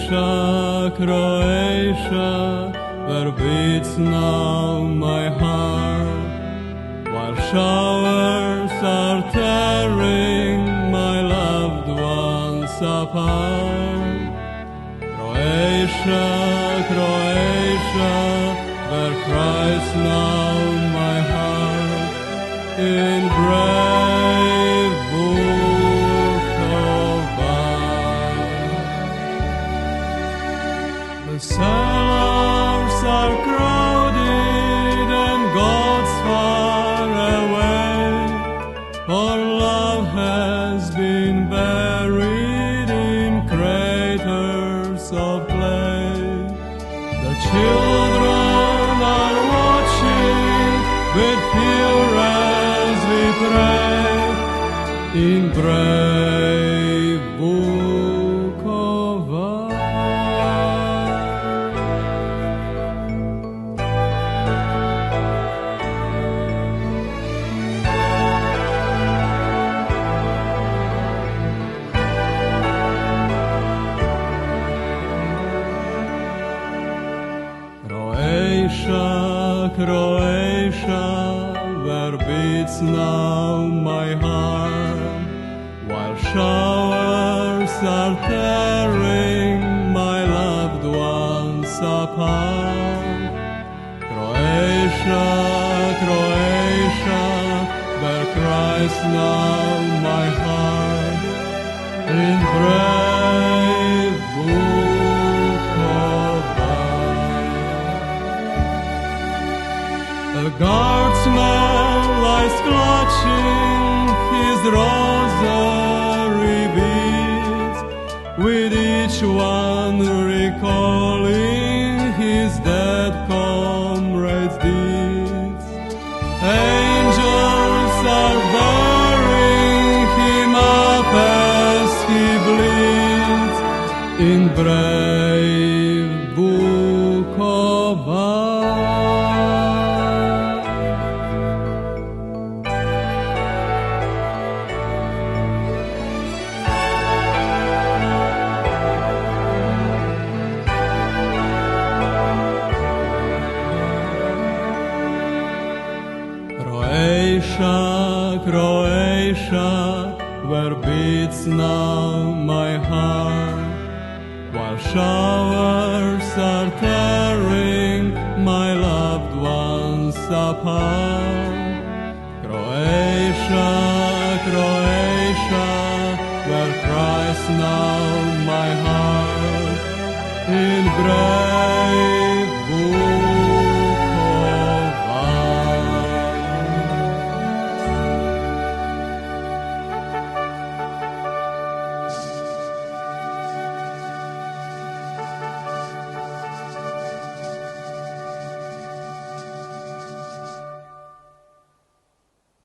Croatia, Croatia, where beats now my heart, while showers are tearing my loved ones apart. Croatia, Croatia, where cries now my heart, in brave Vukovar. The sailors are crowded and God's far away, for love has been buried in craters of clay. The children are watching with fear as we pray, in brave Vukovar. Croatia, Croatia, where beats now my heart, while showers are tearing my loved ones apart. Croatia, Croatia, where cries now my heart, in brave Vukovar. A guardsman lies clutching his rosary beads, with each one recalling his dead comrades' deeds. Angels are bearing him up as he bleeds, in brave Vukovar. Croatia, Croatia, where beats now my heart, while showers are tearing my loved ones apart. Croatia, Croatia, where cries now my heart, in brave